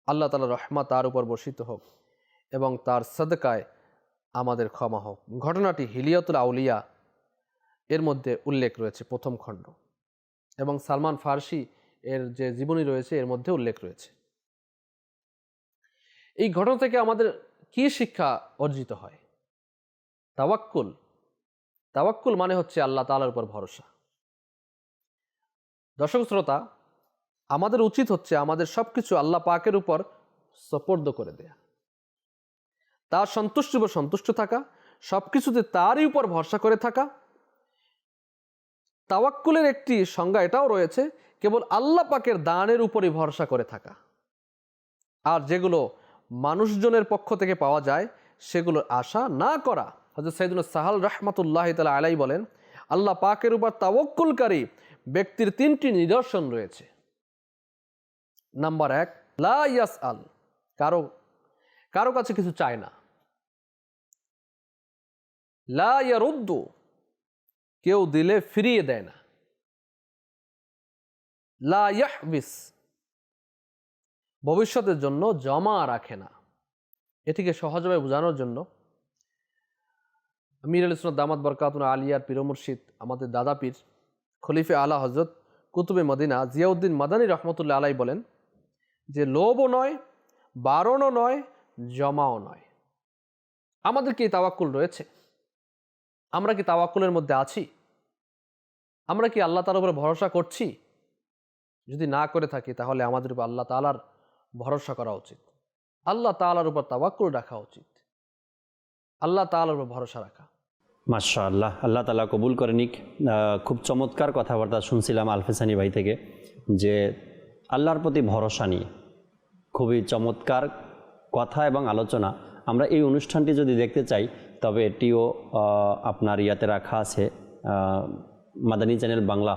আল্লাহ তাআলার রহমত তার উপর বর্ষিত হোক এবং তার সাদকায় আমাদের ক্ষমা হোক। ঘটনাটি হিলিয়াতুল আউলিয়া এর মধ্যে উল্লেখ রয়েছে, প্রথম খণ্ড, এবং সালমান ফারসি এর যে জীবনী রয়েছে এর মধ্যে উল্লেখ রয়েছে। এই ঘটনা থেকে আমাদের কি শিক্ষা অর্জিত হয়? তাওয়াক্কুল মানে হচ্ছে আল্লাহ তাআলার উপর ভরসা। দর্শক শ্রোতা, আমাদের উচিত হচ্ছে আমাদের সবকিছু আল্লাহ পাকের উপর সুপর্দ করে দেয়া, তার সন্তুষ্টির উপর সন্তুষ্ট থাকা, সবকিছুতে তারই উপর ভরসা করে থাকা। তাওয়াক্কুলের একটি সংজ্ঞা এটাও রয়েছে, কেবল আল্লাহ পাকের দানের উপরই ভরসা করে থাকা। আর যেগুলো মানুষজনের পক্ষ থেকে পাওয়া যায় সেগুলোর আশা না করা। হযরত সাইয়েদুনা সাহাল রাহমাতুল্লাহি তাআলা আলাইহি বলেন, আল্লাহ পাকের উপর তাওয়াক্কুলকারী ব্যক্তির 3টি নিদর্শন রয়েছে। নাম্বার 1, লা ইয়াসআল, কারো কাছে কিছু চায় না। লা ইয়ারুদ্দু, কেউ দিলে ফিরিয়ে দেয় না। লা ইয়াহবিস, ভবিষ্যতের জন্য জমা রাখে না। এটিকে সহজভাবে বোঝানোর জন্য আমির আলী সুন্নাত দামাত বরকাতুহু আলিয়ার পীর মুর্শিদ, আমাদের দাদা পীর খলিফা আলা হযরত কুতুবে মদিনা জিয়াউদ্দিন মাদানী রহমতুল্লাহ আলাইহি বলেন যে লোভও নয়, বারণও নয়, জমাও নয়। আমাদের কি তাওয়াক্কুল রয়েছে? আমরা কি তাওয়াক্কুলের মধ্যে আছি? আমরা কি আল্লাহ তাআলার উপর ভরসা করছি? যদি না করে থাকি তাহলে আমাদের উপর আল্লাহ তাআলার ভরসা করা উচিত, আল্লাহ তাআলার উপর তাওয়াক্কুল রাখা উচিত, আল্লাহ তাআলার উপর ভরসা রাখা। মাশাআল্লাহ, আল্লাহ তাআলা কবুল করে নিক। খুব চমৎকার কথাবার্তা শুনছিলাম আলফেসানি ভাই থেকে, যে আল্লাহর প্রতি ভরসা নিয়ে খুবই চমৎকার কথা এবং আলোচনা। আমরা এই অনুষ্ঠানটি যদি দেখতে চাই তবে এটিও আপনার ইয়াতে রাখা আছে, মাদানী চ্যানেল বাংলা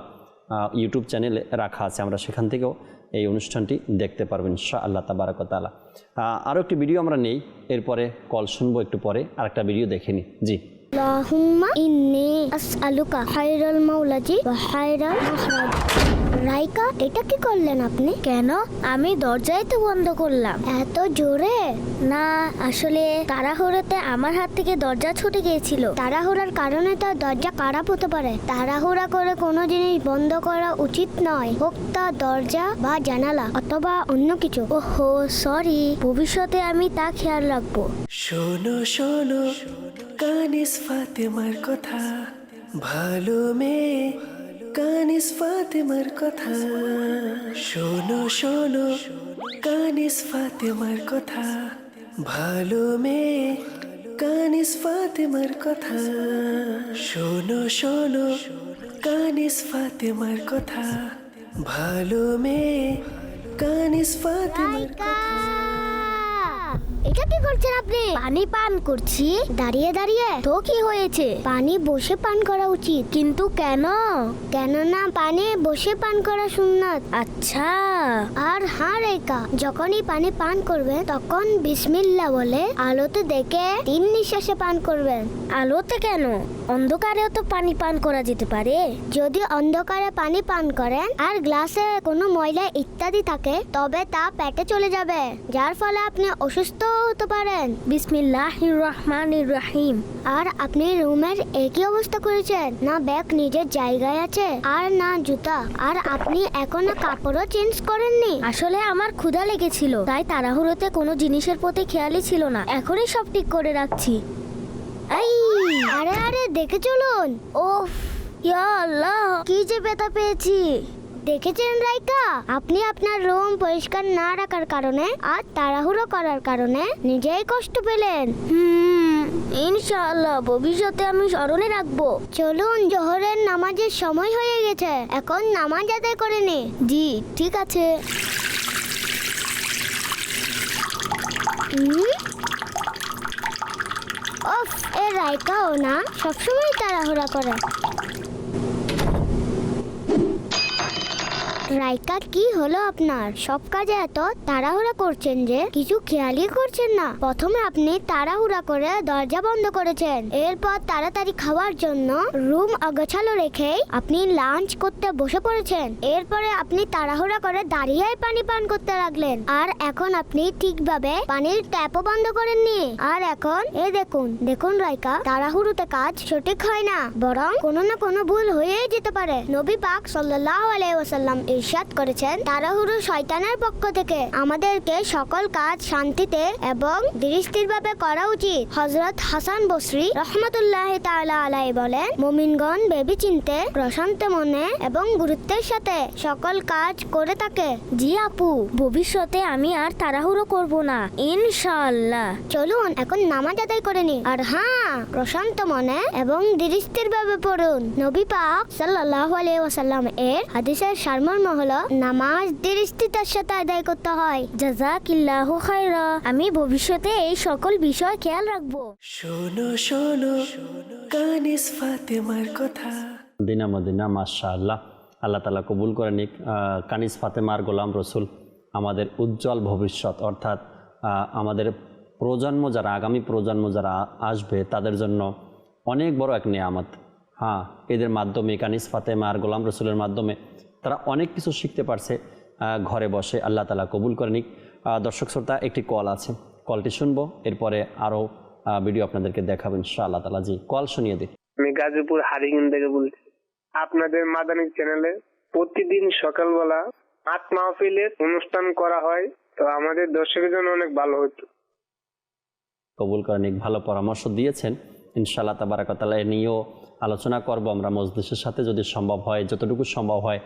ইউটিউব চ্যানেলে রাখা আছে, আমরা সেখান থেকেও এই অনুষ্ঠানটি দেখতে পারবেন ইনশাআল্লাহ তাবারাক ওয়া তাআলা। আরও একটি ভিডিও আমরা নেই, এরপরে কল শুনবো একটু পরে, আরেকটা ভিডিও দেখে নিই। জি। আল্লাহুম্মা ইন্নী আসআলুকা খায়রাল মাওলাজি ওয়া খায়রাল মাখরাজ রাইকা, এটা কি করলেন আপনি? কেন? আমি দরজাই তো বন্ধ করলাম। এত জোরে? না, আসলে তাড়াহুড়োতে আমার হাত থেকে দরজা ছুটে গিয়েছিল। তাড়াহুড়ার কারণে তো দরজা খারাপ হতে পারে। তাড়াহুড়া করে কোনো জিনিস বন্ধ করা উচিত নয়, হোক তা দরজা বা জানালা অথবা অন্য কিছু। ওহো, সরি, ভবিষ্যতে আমি তা খেয়াল রাখবো। শোনো শোনো কানিস ফাতেমার কথা, ভালো মেয়ে কানিস ফাতেমার কথা। শোনো শোনো কানিস ফাতেমার কথা, ভালো মেয়ে কানিস ফাতেমার কথা। শোনো শোনো কানিস ফাতেমার কথা, ভালো মেয়ে কানিস ফাতেমার কথা। এটা কি করছেন আপনি? পানি পান করছি দাঁড়িয়ে দাঁড়িয়ে। তো কি হয়েছে? পানি বসে পান করা উচিত। কিন্তু কেন? কেননা পানি বসে পান করা সুন্নাত। আচ্ছা। আর হ্যাঁ রেখা, যখনই পানি পান করবেন তখন বিসমিল্লাহ বলে আলোতে দেখে 3 নিঃশ্বাসে পান করবেন। আলোতে কেন? অন্ধকারেও তো পানি পান করা যেতে পারে। যদি অন্ধকারে পানি পান করেন আর গ্লাসে কোনো ময়লা ইত্যাদি থাকে, তবে তা পেটে চলে যাবে, যার ফলে আপনি অসুস্থ হতে পারেন। বিসমিল্লাহির রহমানির রহিম। আর আপনি রুমের একই অবস্থা করেছেন, না ব্যাগ নিজের জায়গায় আছে আর না জুতা। আর আপনি এখনো কাপড়ও চেঞ্জ করেননি। আসলে আমার ক্ষুধা লেগেছিল, তাই তাড়াহুড়োতে কোনো জিনিসের প্রতি খেয়ালই ছিল না। এখনই সব ঠিক করে রাখছি। আরে আরে, দেখে চলুন। ওফ, ইয়া আল্লাহ, কি যে ব্যথা পেয়েছি। দেখেছেন রাইকা, আপনি আপনার রুম পরিষ্কার না রাখার কারণে আর তাড়াহুড়ো করার কারণে নিজেই কষ্ট পেলেন। ইনশাআল্লাহ ভবিষ্যতে আমি স্মরণে রাখবো। চলুন, জোহরের নামাজের সময় হয়ে গেছে, এখন নামাজ আদায় করে নে। জি ঠিক আছে। ওফ, এ রাইকাও না সবসময় তাড়াহুড়া করে। রাইকা, কি হলো আপনার? সব কাজে এত তাড়াহুড়া করছেন যে কিছু খেয়ালই করছেন না। প্রথমে আপনি তাড়াহুড়া করে দরজা বন্ধ করেছেন, এরপর তাড়াতাড়ি খাওয়ার জন্য রুম অগোছালো রেখে আপনি লাঞ্চ করতে বসে পড়েছেন। এরপরে আপনি তাড়াহুড়া করে দাঁড়িয়ে পানি পান করতে লাগলেন। আর এখন আপনি ঠিকভাবে পানির ট্যাপও বন্ধ করেননি। আর এখন দেখুন রাইকা, তাড়াহুড়োতে কাজ সঠিক হয় না, বরং কোনো না কোনো ভুল হয়েই যেতে পারে। নবী পাক সাল্লাল্লাহু আলাইহি ওয়াসাল্লাম ইরশাদ করেছেন, তাড়াহুড়ো শয়তানের পক্ষ থেকে। আমাদেরকে সকল কাজ শান্তিতে এবং ধীরস্থিরভাবে করা উচিত। হযরত হাসান বসরি রাহমাতুল্লাহি তাআলা আলাইহি বলেন, মুমিনগণ ভেবেচিন্তে প্রশান্ত মনে এবং গুরুত্বের সাথে সকল কাজ করে থাকে। জি আপু, ভবিষ্যতে আমি আর তাড়াহুড়ো করব না ইনশাআল্লাহ। চলুন এখন নামাজ আদায় করে নি। আর হ্যাঁ, প্রশান্ত মনে এবং ধীরস্থিরভাবে পড়ুন। নবী পাক সাল্লাল্লাহু আলাইহি ওয়াসাল্লাম এর হাদিসের সারমর্ম হলো, নামাজ ধীরস্থিরতার সাথে আদায় করতে হয়। জাযাকিল্লাহু খায়রা। আমি ভবিষ্যতে এই সকল বিষয় খেয়াল রাখবো। শোনো শোনো কানিস ফাতেমার কথা। মদিনা মদিনা, মাশাআল্লাহ, আল্লাহ তাআলা কবুল করে নিক। কানিস ফাতেমার গোলাম রসুল আমাদের উজ্জ্বল ভবিষ্যৎ, অর্থাৎ আমাদের প্রজন্ম যারা, আগামী প্রজন্ম যারা আসবে তাদের জন্য অনেক বড় এক নিয়ামত। হ্যাঁ, এদের মাধ্যমে, কানিস ফাতেমা আর গোলাম রসুলের মাধ্যমে তারা অনেক কিছু শিখতে পারছে ঘরে বসে। আল্লাহ তাআলা কবুল করে নিক। দর্শক শ্রোতা, একটি কল আছে, কলটি শুনবো, এরপরে আরও ভিডিও আপনাদেরকে দেখাবো ইনশাআল্লাহ তাআলা। জি, কল শুনিয়ে দিই। আমি গাজীপুর হারিগঞ্জ থেকে বলছি। আপনাদের মাদানী চ্যানেলে প্রতিদিন সকালবেলা 8 মাহফিলের অনুষ্ঠান করা হয়, তো আমাদের দর্শকের জন্য অনেক ভালো হতো। কবুল করে নিক, ভালো পরামর্শ দিয়েছেন। ইনশাআল্লাহ তাবারাক ওয়া তাআলা নিয়েও আলোচনা করব আমরা মজলিসের সাথে, যদি সম্ভব হয়, যতটুকু সম্ভব হয়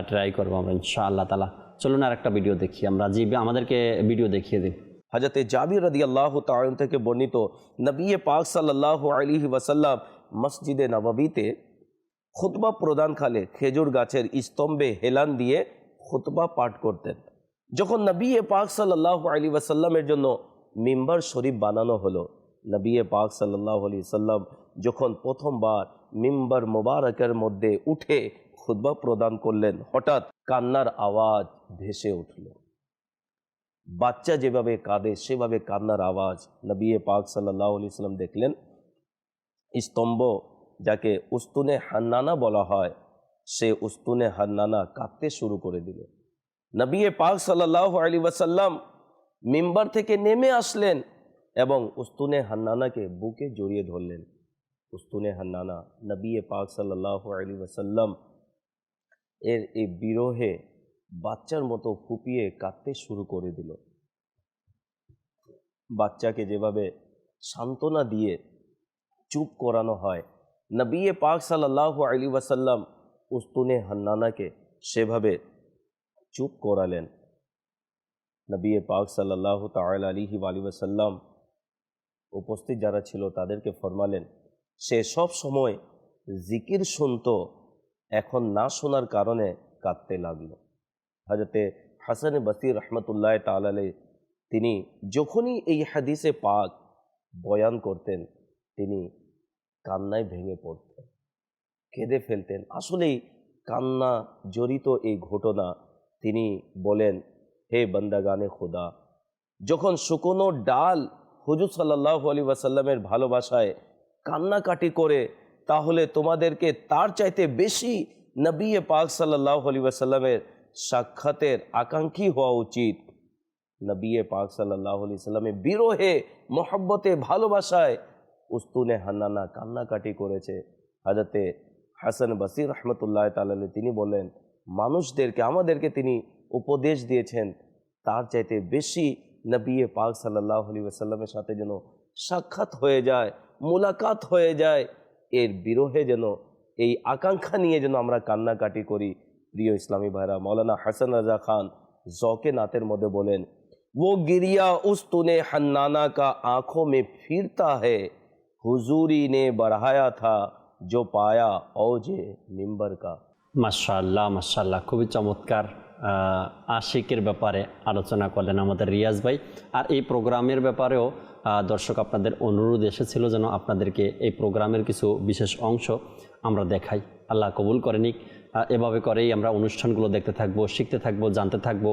ট্রাই করবো আমরা ইনশাআল্লাহ তাআলা। চলুন আর একটা ভিডিও দেখি আমরা। জি, আমাদেরকে ভিডিও দেখিয়ে দিন। হযরতে জাবির রাদিয়াল্লাহু তাআলা থেকে বর্ণিত, নবী পাক সাল্লাল্লাহু আলাইহি ওয়াসাল্লাম মসজিদে নববীতে খুতবা প্রদানকালে খেজুর গাছের স্তম্ভে হেলান দিয়ে খুতবা পাঠ করতেন। যখন নবী পাক সাল্লাল্লাহু আলাইহি ওয়াসাল্লামের জন্য মিম্বার শরীফ বানানো হলো, নবী পাক সাল্লাল্লাহু আলাইহি ওয়াসাল্লাম যখন প্রথমবার মিম্বার মোবারকের মধ্যে উঠে খুতবা প্রদান করলেন, হঠাৎ কান্নার আওয়াজ ভেসে উঠল। বাচ্চা যেভাবে কাঁদে সেভাবে কান্নার আওয়াজ নবী পাক সাল্লাল্লাহু আলাইহি ওয়াসাল্লাম দেখলেন। স্তম্ভ, যাকে উস্তুনে হান্নানা বলা হয়, সে উস্তুনে হান্নানা কাঁদতে শুরু করে দিল। নবী পাক সাল্লাল্লাহু আলাইহি ওয়াসাল্লাম মিম্বার থেকে নেমে আসলেন এবং উস্তুনে হান্নানাকে বুকে জড়িয়ে ধরলেন। উস্তুনে হান্নানা নবী পাক সাল্লাল্লাহু আলাইহি ওয়াসাল্লাম এর এই বিরহে বাচ্চার মতো ফুপিয়ে কাঁদতে শুরু করে দিল। বাচ্চাকে যেভাবে সান্ত্বনা দিয়ে চুপ করানো হয়, নবী পাক সাল্লাল্লাহু আলাইহি ওয়াসাল্লাম উস্তুনে হান্নানাকে সেভাবে চুপ করালেন। নবী পাক সাল্লাল্লাহু তাআলা আলাইহি ওয়াসাল্লাম উপস্থিত যারা ছিল তাদেরকে ফরমালেন, সে সব সময় জিকির শুনতো, এখন না শোনার কারণে কাঁদতে লাগলো। হযরতে হাসান বসরি রহমতুল্লাহ তাআলা আলাইহি তিনি যখনই এই হাদিসে পাক বয়ান করতেন তিনি কান্নায় ভেঙে পড়তেন, কেঁদে ফেলতেন। আসলেই কান্না জড়িত এই ঘটনা। তিনি বলেন, হে বান্দাগানে খুদা, যখন শুকনো ডাল হুজুর সাল্লাল্লাহু আলাইহি ওয়াসাল্লামের ভালোবাসায় কান্নাকাটি করে, তাহলে তোমাদেরকে তার চাইতে বেশি নবী পাক সাল্লাল্লাহু আলাইহি ওয়াসাল্লামের সাক্ষাতের আকাঙ্ক্ষী হওয়া উচিত। নবী পাক সাল্লাল্লাহু আলাইহি ওয়াসাল্লামের বিরহে মহব্বতে ভালোবাসায় উস্তুনে হান্নানা কান্নাকাটি করেছে। হযরতে হাসান বসরি রহমতুল্লাহ তাআলা তিনি বলেন, মানুষদেরকে আমাদেরকে তিনি উপদেশ দিয়েছেন তার চাইতে বেশি নবী পাক সাল্লাল্লাহু আলাইহি ওয়াসাল্লামের সাথে যেন সাক্ষাৎ হয়ে যায়, মুলাকাত হয়ে যায়, এর বিরহে যেন এই আকাঙ্ক্ষা নিয়ে যেন আমরা কান্নাকাটি করি। প্রিয় ইসলামী ভাইরা, মৌলানা হাসান রাজা খান জৌকে নাতের মধ্যে বলেন, वो गिरिया उस्तुने हन्नाना का आंखों में फिरता है, हुजूरी ने बढ़ाया था जो पाया औजे मिंबर का। মাশাআল্লাহ মাশাআল্লাহ, খুবই চমৎকার আশিকের ব্যাপারে আলোচনা করলেন আমাদের রিয়াজ ভাই। আর এই প্রোগ্রামের ব্যাপারেও দর্শক আপনাদের অনুরোধ এসেছিল যেন আপনাদেরকে এই প্রোগ্রামের কিছু বিশেষ অংশ আমরা দেখাই। আল্লাহ কবুল করে নিক। এভাবে করেই আমরা অনুষ্ঠানগুলো দেখতে থাকবো, শিখতে থাকবো, জানতে থাকবো,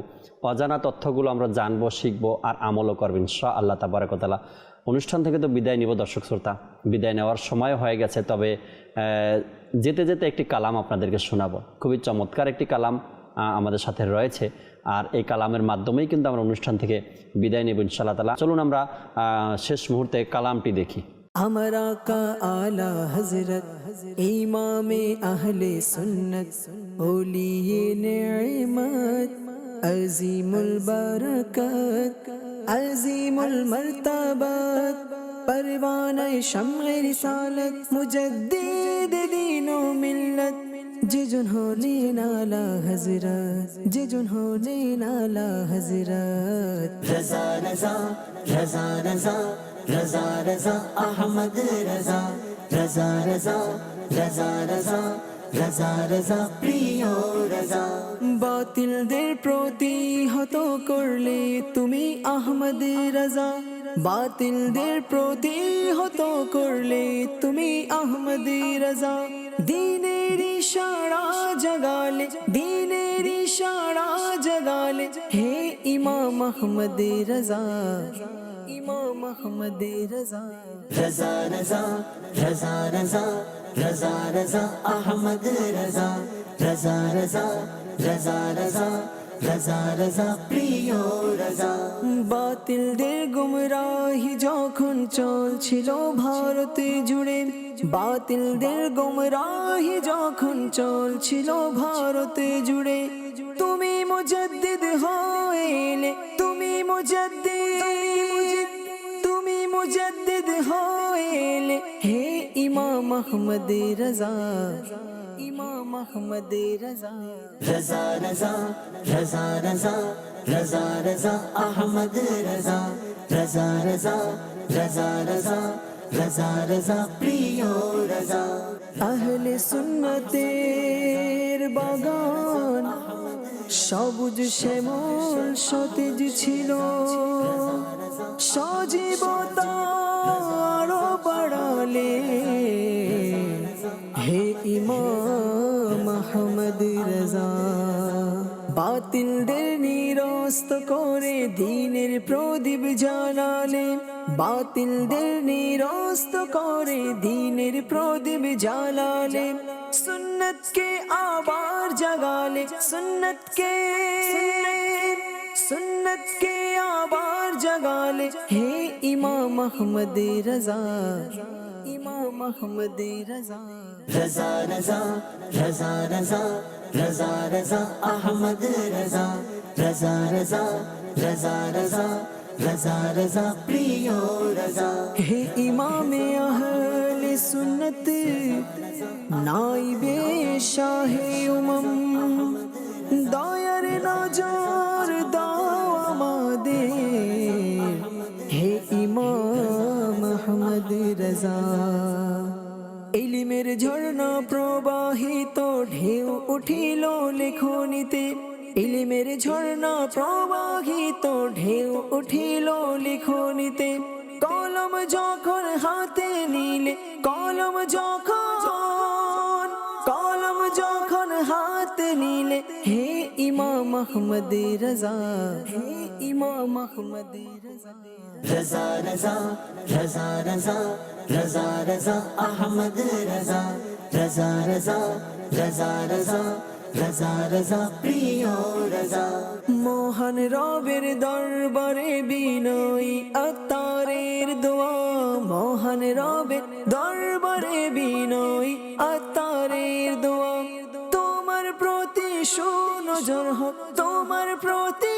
অজানা তথ্যগুলো আমরা জানবো, শিখবো আর আমলও করবেন ইনশাআল্লাহ তাবারাক ওয়া তাআলা। অনুষ্ঠান থেকে তো বিদায় নিব দর্শক শ্রোতা, বিদায় নেওয়ার সময় হয়ে গেছে। তবে যেতে যেতে একটি কালাম আপনাদেরকে শোনাবো। খুবই চমৎকার একটি কালাম আমাদের সাথে রয়েছে, আর এই কালামের মাধ্যমেই কিন্তু আমরা অনুষ্ঠান থেকে বিদায় নেব ইনশাআল্লাহ তাআলা। চলুন আমরা শেষ মুহূর্তে কালামটি দেখি। हमरा का आला हजरत इमामे अहले सुन्नत ओलिए नेमत अजीमुल बरकत अजीमुल मर्तबत परवाना शम्ए रिसालत मुजद्दिद दीनो मिल्लत जे जिन्होंने नाला हजरत जे जिन्होंने नाला हजरत रजा रजा रजा रजा रजा रजा अहमद रजा रजा रजा रजा रजा रजा रजा प्रियो रजा বাতিলদের প্রতিহত করলে তুমি আহমদ রাজা বাতিলদের প্রতিহত করলে তুমি আহমদ রাজা দিনের ইশারা জাগালে দিনের ইশারা জাগালে হে ইমাম আহমদ রাজা इमाम अहमद रजा रजा रजा रजा रजा रजा रजा अहमद रजा रजा रजा रजा रजा रजा रजा प्रियो रजा বাতিলদের গুমরাহি যখন চলছিল ভারতে জুড়ে বাতিলদের গুমরাহি যখন চলছিল ভারতে জুড়ে তুমি মুজাদ্দিদ হয়ে তুমি মুজাদ্দিদ मुजद्दिद होएले हे इमाम अहमद रजा इमाम अहमद रजा रजा रजा रजा रजा रजा रजा अहमद रजा रजा रजा रजा रजा रजा रजा प्रियो रजा अहले सुन्नतेर बागान সবুজ শ্যামল সতেজ ছিল সজীবতা আরো বাড়ালে হে ইমাম আহমদ রজা বাতিলদের নিরস্ত করে দ্বীনের প্রদীপ জ্বালালে বাতিলদের নিরস্ত করে দ্বীনের প্রদীপ জ্বালালে सुन्नत के आबार जगा ले, सुन्नत के आबार जगा ले। हे इमाम अहमद रजा, इमाम अहमद रजा, रजा रजा रजा रजा रजा रजा अहमद रजा, रजा रजा रजा रजा रजा रजा प्रियो रजा। हे इमाम अहले सुन्नत नाइबे शाहे उमम, दायर नाजार दामादे। हे इमाम अहमद रजा, इल्मेर झरना प्रवाहित ढेउ उठिल लेखनीते, इल्मेर झरना प्रवाहित ढेउ उठिल लेखनीते। कलम যখন হাতে নিলে, কলম যখন হাতে নিলে। হে ইমাম আহমদ রজা, হে ইমাম আহমদ রজা, रजा रजा रजा रजा रजा रजा अहमद रजा, रजा रजा रजा रजा रजा रजा प्रियो रजा। मोहन रবের দরবারে বিনয়ী আত্মারের দোয়া, মোহন রবের দরবারে বিনয়ী আত্মারের দোয়া। তোমার প্রতি সুনজর হোক, তোমার প্রতি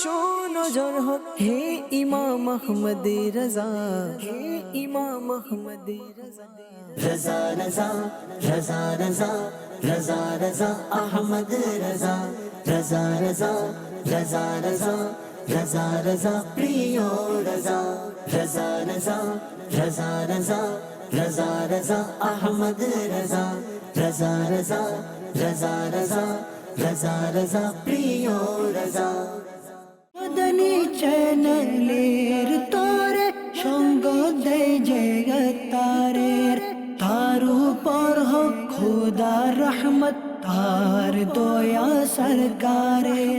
সুনজর হোক। হে ইমাম আহমদ রজা, হে ইমাম আহমদ রজা, रजा रजा रजा रजा रजा रजा अहमद रजा, रजा रजा रजा रजा रजा रजा प्रियो रजा, रजा रजा रजा रजा रजा रजा अहमद रजा, रजा रजा रजा रजा रजा रजा प्रियो रजा। मदनी चैनलेर तोरे संग दे जगतारेर, तार ऊपर हो खुदा रहमत, तार दया सरकारे।